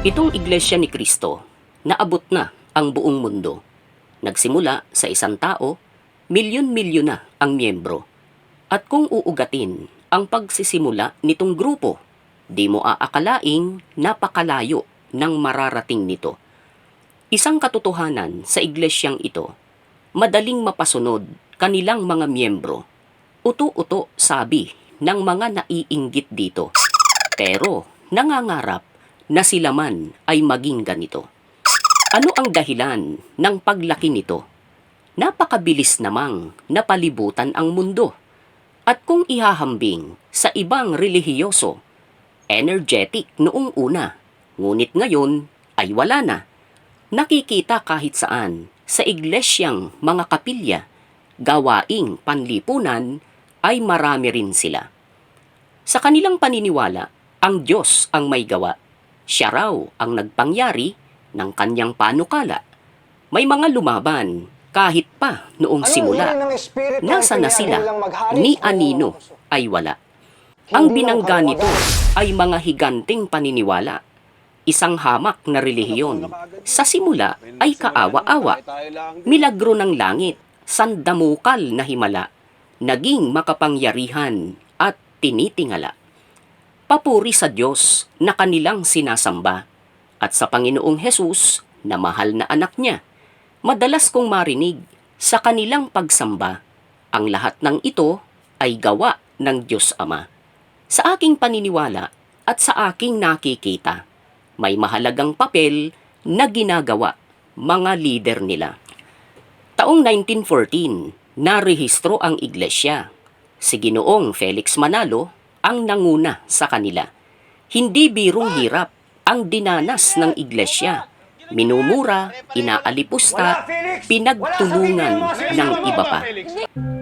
Itong Iglesia ni Cristo, naabot na ang buong mundo. Nagsimula sa isang tao, milyon-milyon na ang miyembro. At kung uugatin ang pagsisimula nitong grupo, di mo aakalaing napakalayo ng mararating nito. Isang katotohanan sa iglesyang ito, madaling mapasunod kanilang mga miyembro. Uto-uto sabi ng mga naiinggit dito. Pero nangangarap na sila man ay maging ganito. Ano ang dahilan ng paglaki nito? Napakabilis namang napalibutan ang mundo. At kung ihahambing sa ibang relihiyoso, energetic noong una, ngunit ngayon ay wala na. Nakikita kahit saan sa iglesyang mga kapilya, gawaing panlipunan ay marami rin sila. Sa kanilang paniniwala, ang Diyos ang may gawa. Siya raw ang nagpangyari ng kanyang panukala. May mga lumaban kahit pa noong simula. Nasa na sila, ni anino ay wala. Ang binangga nito ay mga higanting paniniwala. Isang hamak na relihiyon. Sa simula ay kaawa-awa. Milagro ng langit, sandamukal na himala, naging makapangyarihan at tinitingala. Papuri sa Diyos na kanilang sinasamba at sa Panginoong Hesus na mahal na anak niya. Madalas kong marinig sa kanilang pagsamba, ang lahat ng ito ay gawa ng Diyos Ama. Sa aking paniniwala at sa aking nakikita, may mahalagang papel na ginagawa mga lider nila. Taong 1914, narehistro ang iglesia. Si Ginoong Felix Manalo ang nanguna sa kanila. Hindi birong hirap ang dinanas ng iglesia. Minumura, inaalipusta, pinagtulungan ng iba pa.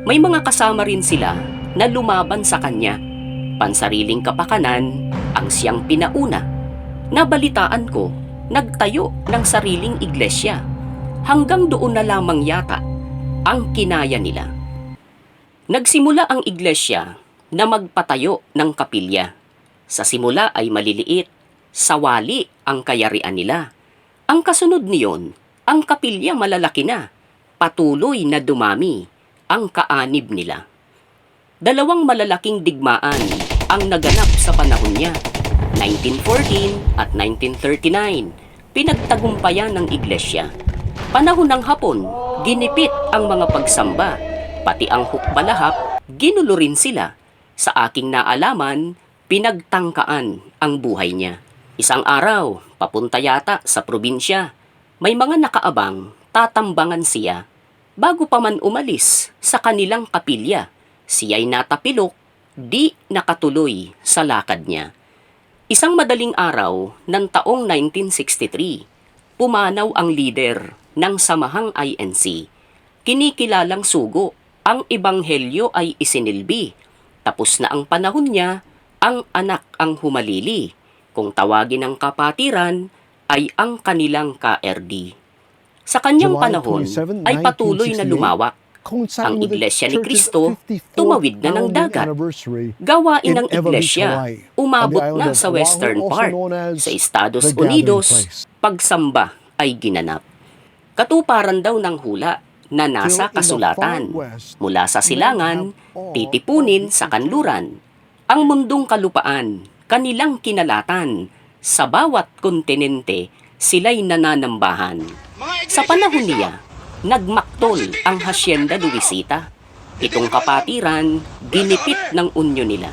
May mga kasama rin sila na lumaban sa kanya. Pansariling kapakanan ang siyang pinauna. Nabalitaan ko, nagtayo ng sariling iglesia. Hanggang doon na lamang yata ang kinaya nila. Nagsimula ang iglesia na magpatayo ng kapilya. Sa simula ay maliliit, sawali ang kayarian nila. Ang kasunod niyon, ang kapilya malalaki na, patuloy na dumami ang kaanib nila. Dalawang malalaking digmaan ang naganap sa panahon niya, 1914 at 1939, pinagtagumpayan ng iglesia. Panahon ng Hapon, ginipit ang mga pagsamba, pati ang hukbalahap, ginulo rin sila. Sa aking naalaman, pinagtangkaan ang buhay niya. Isang araw, papunta yata sa probinsya, may mga nakaabang, tatambangan siya. Bago pa man umalis sa kanilang kapilya, siya'y natapilok, di nakatuloy sa lakad niya. Isang madaling araw ng taong 1963, pumanaw ang lider ng samahang INC. Kinikilalang sugo, ang ebanghelyo ay isinilbi. Tapos na ang panahon niya, ang anak ang humalili. Kung tawagin ng kapatiran, ay ang kanilang KRD. Sa kanyang panahon ay patuloy na lumawak. Ang Iglesia ni Cristo tumawid na ng dagat. Gawain ng Iglesia umabot na sa western part, sa Estados Unidos, pagsamba ay ginanap. Katuparan daw ng hula na nasa kasulatan, mula sa silangan, titipunin sa kanluran. Ang mundong kalupaan, kanilang kinalatan, sa bawat kontinente, sila'y nananambahan. Sa panahon niya, nagmaktol ang Hacienda Luisita. Itong kapatiran, ginipit ng unyo nila.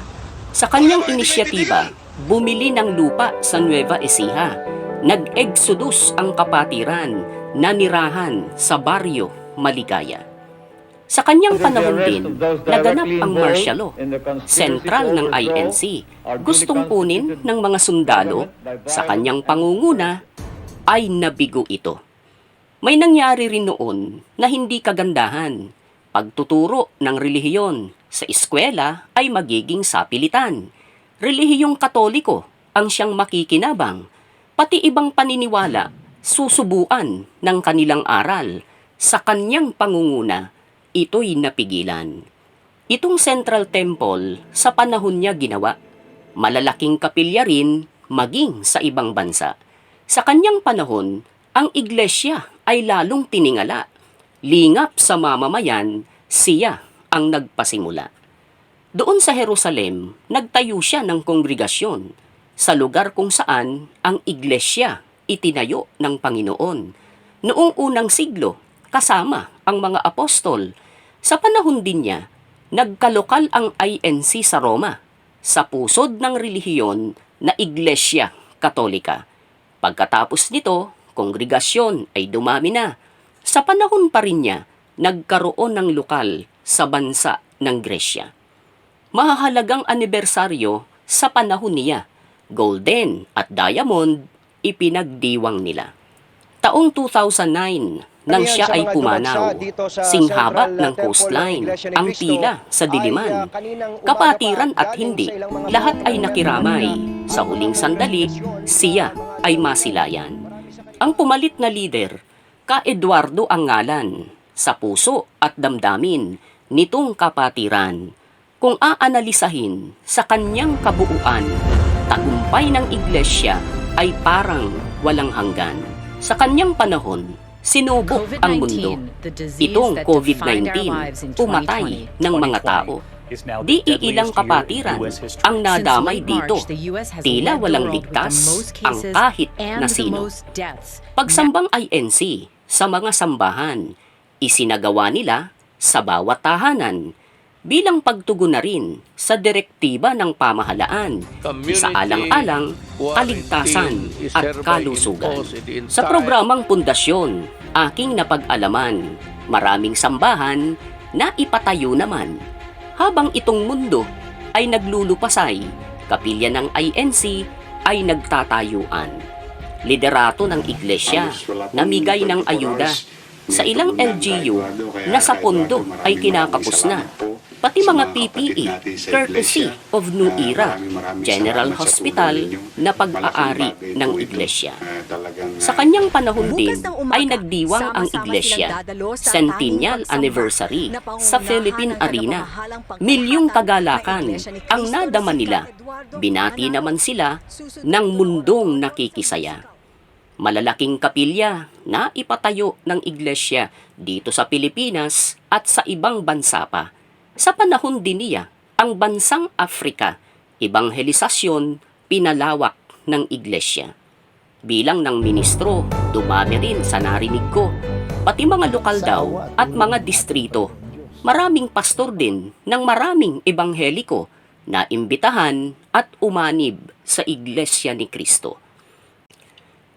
Sa kanyang inisyatiba, bumili ng lupa sa Nueva Ecija. Nag-exodus ang kapatiran, nanirahan sa baryo Maligaya. Sa kanyang panahon din, naganap ang martial law. Sentral ng INC, gustong kunin ng mga sundalo, sa kanyang pangunguna, ay nabigo ito. May nangyari rin noon na hindi kagandahan. Pagtuturo ng relihiyon sa eskwela ay magiging sapilitan. Relihiyong Katoliko ang siyang makikinabang, pati ibang paniniwala, susubuan ng kanilang aral. Sa kanyang pangunguna, ito'y napigilan. Itong Central Temple sa panahon niya ginawa. Malalaking kapilya rin maging sa ibang bansa. Sa kanyang panahon, ang iglesia ay lalong tiningala. Lingap sa mamamayan, siya ang nagpasimula. Doon sa Jerusalem, nagtayo siya ng kongregasyon sa lugar kung saan ang iglesia itinayo ng Panginoon. Noong unang siglo, kasama ang mga apostol. Sa panahon din niya, nagkalokal ang INC sa Roma, sa pusod ng relihiyon na Iglesia Katolika. Pagkatapos nito, kongregasyon ay dumami na. Sa panahon pa rin niya, nagkaroon ng lokal sa bansa ng Gresya. Mahahalagang anibersaryo sa panahon niya, golden at diamond, ipinagdiwang nila. Taong 2009, nang siya ay pumanaw, singhaba ng coastline, ang tila sa diliman, kapatiran at hindi, lahat ay nakiramay. Sa huling sandali, siya ay masilayan. Ang pumalit na lider, Ka Eduardo ang ngalan, sa puso at damdamin nitong kapatiran. Kung aanalisahin sa kanyang kabuuan, tagumpay ng iglesia ay parang walang hanggan. Sa kanyang panahon, sinubok ang mundo. Itong COVID-19, pumatay ng mga tao. Di iilang kapatiran ang nadamay dito. Tila walang ligtas ang kahit na sino. Pagsambang INC sa mga sambahan, isinagawa nila sa bawat tahanan bilang pagtugon na rin sa direktiba ng pamahalaan sa alang-alang, kaligtasan at kalusugan. Sa programang Pundasyon, aking napag-alaman, maraming sambahan na ipatayo naman. Habang itong mundo ay naglulupasay, kapilya ng INC ay nagtatayuan. Liderato ng iglesia, namigay ng ayuda sa ilang LGU na sa pondo ay kinakapos na. Pati mga PPE, courtesy of New Era, General Hospital na pag-aari ng iglesia. Sa kanyang panahon din ay nagdiwang ang iglesia, Centennial Anniversary sa Philippine Arena. Milyong kagalakan ang nadama nila. Binati naman sila ng mundong nakikisaya. Malalaking kapilya na ipatayo ng iglesia dito sa Pilipinas at sa ibang bansa pa. Sa panahon din niya, ang bansang Afrika, ebanghelisasyon, pinalawak ng iglesia. Bilang ng ministro, dumami rin sa narinig ko, pati mga lokal daw at mga distrito. Maraming pastor din ng maraming ebangheliko na imbitahan at umanib sa iglesia ni Kristo.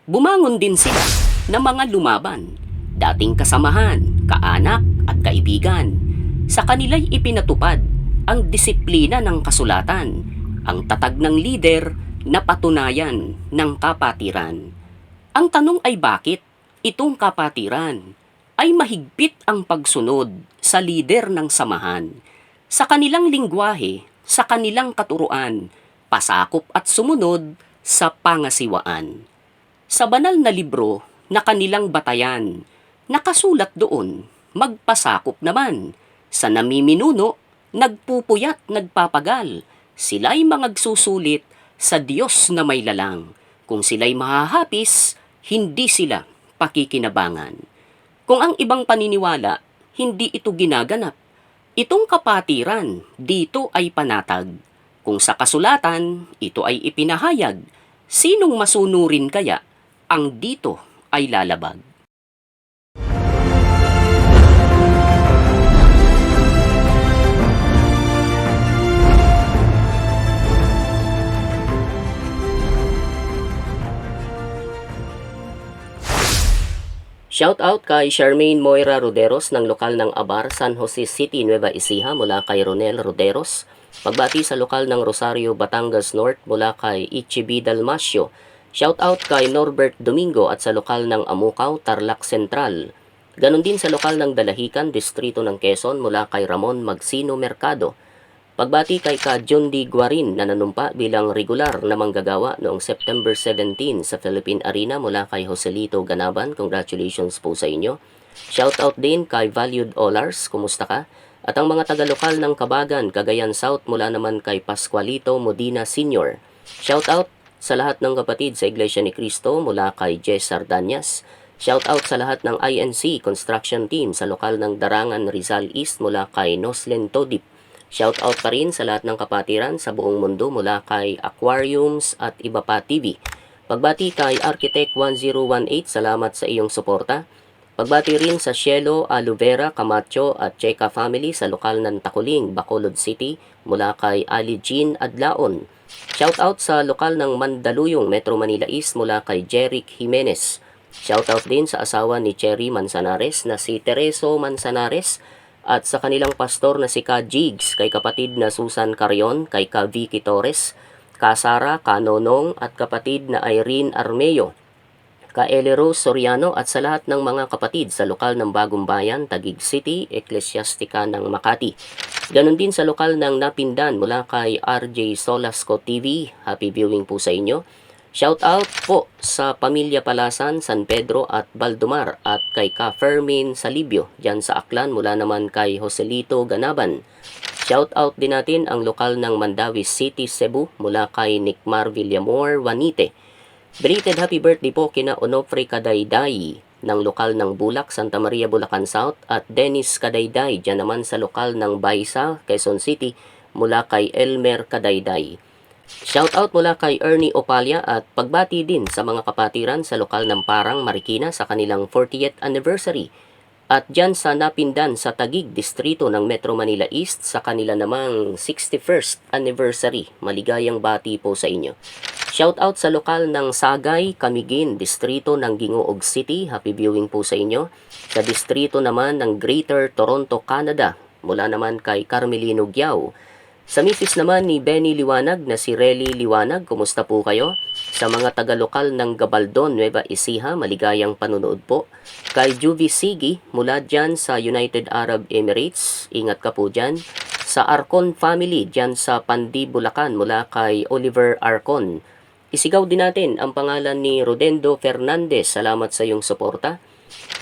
Bumangon din sila ng mga lumaban, dating kasamahan, kaanak at kaibigan. Sa kanila'y ipinatupad ang disiplina ng kasulatan, ang tatag ng lider na patunayan ng kapatiran. Ang tanong ay bakit itong kapatiran ay mahigpit ang pagsunod sa lider ng samahan. Sa kanilang lingwahe, sa kanilang katuruan, pasakop at sumunod sa pangasiwaan. Sa banal na libro na kanilang batayan, nakasulat doon, magpasakop naman. Sa namiminuno, nagpupuyat, nagpapagal. Sila'y mangagsusulit sa Diyos na may lalang. Kung sila'y mahahapis, hindi sila pakikinabangan. Kung ang ibang paniniwala, hindi ito ginaganap. Itong kapatiran, dito ay panatag. Kung sa kasulatan, ito ay ipinahayag. Sinong masunurin kaya ang dito ay lalabag? Shout out kay Charmaine Moira Roderos ng lokal ng Abar, San Jose City, Nueva Ecija mula kay Ronel Roderos. Pagbati sa lokal ng Rosario, Batangas North mula kay Ichibi Dalmasio. Shout out kay Norbert Domingo at sa lokal ng Amukaw, Tarlac Central. Ganon din sa lokal ng Dalahican, Distrito ng Quezon mula kay Ramon Magsino Mercado. Pagbati kay ka John D. Guarin na nanumpa bilang regular na manggagawa noong September 17 sa Philippine Arena mula kay Joselito Ganaban. Congratulations po sa inyo. Shoutout din kay Valued Olars, kumusta ka? At ang mga taga-lokal ng Kabagan, Cagayan South mula naman kay Pascualito Modina Sr. Shoutout sa lahat ng kapatid sa Iglesia ni Cristo mula kay Jess Sardanyas. Shoutout sa lahat ng INC Construction Team sa lokal ng Darangan, Rizal East mula kay Noslen Todip. Shoutout pa rin sa lahat ng kapatiran sa buong mundo mula kay Aquariums at Iba Pa TV. Pagbati kay Architect 1018, salamat sa iyong suporta. Pagbati rin sa Cielo, Aluvera, Camacho at Checa family sa lokal ng Takuling, Bacolod City mula kay Ali Jean Adlaon. Shoutout sa lokal ng Mandaluyong, Metro Manila East mula kay Jeric Jimenez. Shoutout din sa asawa ni Cherry Manzanares na si Tereso Manzanares at sa kanilang pastor na si Ka Jigs, kay kapatid na Susan Carion, kay Ka Vicky Torres, Ka Sara, Ka Nonong at kapatid na Irene Armeo, Ka Rose Soriano at sa lahat ng mga kapatid sa lokal ng Bagong Bayan, Taguig City, Eklesiastika ng Makati. Ganon din sa lokal ng Napindan mula kay RJ Solasco TV. Happy viewing po sa inyo. Shout out po sa Pamilya Palasan, San Pedro at Baldumar at kay Ka Fermin Salibio dyan sa Aklan mula naman kay Joselito Ganaban. Shout out din natin ang lokal ng Mandawi City, Cebu mula kay Nickmar Villamor Wanite. Belated happy birthday po kina Onofre Kadayday ng lokal ng Bulak, Santa Maria, Bulacan South at Dennis Kadayday dyan naman sa lokal ng Baisa, Quezon City mula kay Elmer Kadayday. Shoutout mula kay Ernie Opalia at pagbati din sa mga kapatiran sa lokal ng Parang, Marikina sa kanilang 40th anniversary. At dyan sa Napindan sa Taguig, distrito ng Metro Manila East sa kanila namang 61st anniversary. Maligayang bati po sa inyo. Shoutout sa lokal ng Sagay, Camiguin, distrito ng Gingoog City. Happy viewing po sa inyo. Sa distrito naman ng Greater Toronto, Canada, mula naman kay Carmelino Giao. Sa misis naman ni Benny Liwanag na si Relly Liwanag, kumusta po kayo? Sa mga taga-lokal ng Gabaldon, Nueva Ecija, maligayang panunood po. Kay Juvie Sigi, mula dyan sa United Arab Emirates, ingat ka po dyan. Sa Arcon family, dyan sa Pandi, Bulacan, mula kay Oliver Arcon. Isigaw din natin ang pangalan ni Rodendo Fernandez, salamat sa iyong suporta.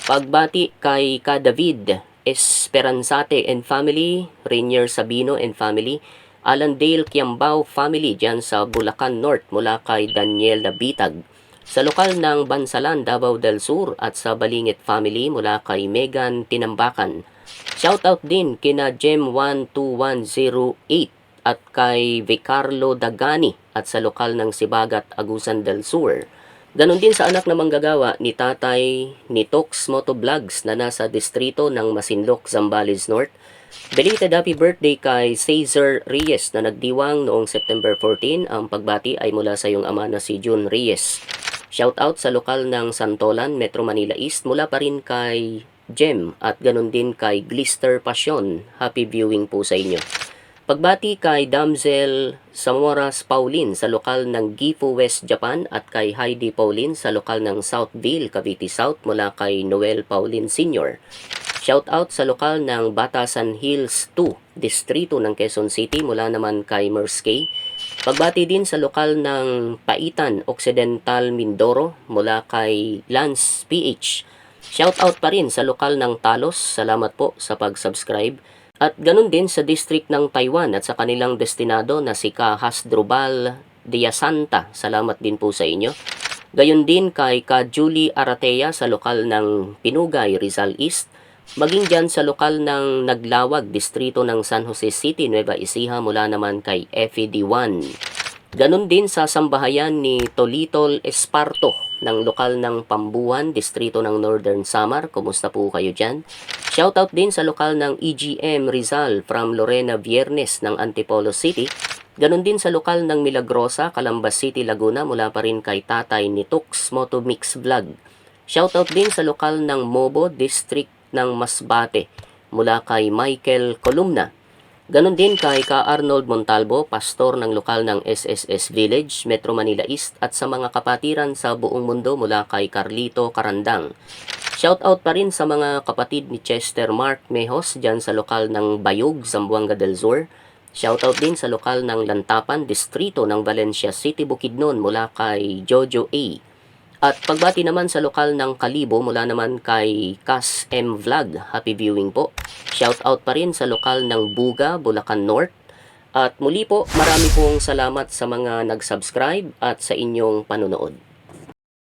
Pagbati kay Ka David Esperanzate and family, Rainier Sabino and family, Alan Dale Kiambao family dyan sa Bulacan North mula kay Daniel Labitag. Sa lokal ng Bansalan, Davao del Sur at sa Balingit family mula kay Megan Tinambakan. Shoutout din kina Gem 12108 at kay Vicarlo Dagani at sa lokal ng Sibagat, Agusan del Sur. Ganon din sa anak na manggagawa ni Tatay ni Tox Motovlogs na nasa distrito ng Masinloc, Zambales North. Belated happy birthday kay Cesar Reyes na nagdiwang noong September 14. Ang pagbati ay mula sa iyong ama na si June Reyes. Shoutout sa lokal ng Santolan, Metro Manila East mula pa rin kay Gem at ganon din kay Glister Passion. Happy viewing po sa inyo. Pagbati kay Damsel Samoras Pauline sa lokal ng Gifu, West Japan at kay Heidi Pauline sa lokal ng Southville, Cavite South mula kay Noel Pauline Sr. Shoutout sa lokal ng Batasan Hills 2, distrito ng Quezon City mula naman kay Merskey. Pagbati din sa lokal ng Paitan, Occidental, Mindoro mula kay Lance PH. Shoutout pa rin sa lokal ng Talos, salamat po sa pag-subscribe. At ganun din sa district ng Taiwan at sa kanilang destinado na si Ka Hasdrubal Diasanta. Salamat din po sa inyo. Gayon din kay Ka Julie Aratea sa lokal ng Pinugay, Rizal East. Maging dyan sa lokal ng Naglawag, distrito ng San Jose City, Nueva Ecija mula naman kay FED1. Ganon din sa sambahayan ni Tolitol Esparto ng lokal ng Pambuan, distrito ng Northern Samar. Kumusta po kayo dyan? Shoutout din sa lokal ng EGM Rizal from Lorena Viernes ng Antipolo City. Ganon din sa lokal ng Milagrosa, Calambas City, Laguna mula pa rin kay Tatay ni Tux Motomix Vlog. Shoutout din sa lokal ng Mobo, district ng Masbate mula kay Michael Columna. Ganon din kay Ka Arnold Montalvo, pastor ng lokal ng SSS Village, Metro Manila East at sa mga kapatiran sa buong mundo mula kay Carlito Carandang. Shoutout pa rin sa mga kapatid ni Chester Mark Mejos dyan sa lokal ng Bayog, Zamboanga del Sur. Shoutout din sa lokal ng Lantapan, distrito ng Valencia City, Bukidnon mula kay Jojo A. At pagbati naman sa lokal ng Kalibo mula naman kay Cas M Vlog. Happy viewing po. Shoutout pa rin sa lokal ng Buga, Bulacan North. At muli po, marami pong salamat sa mga nag-subscribe at sa inyong panonood.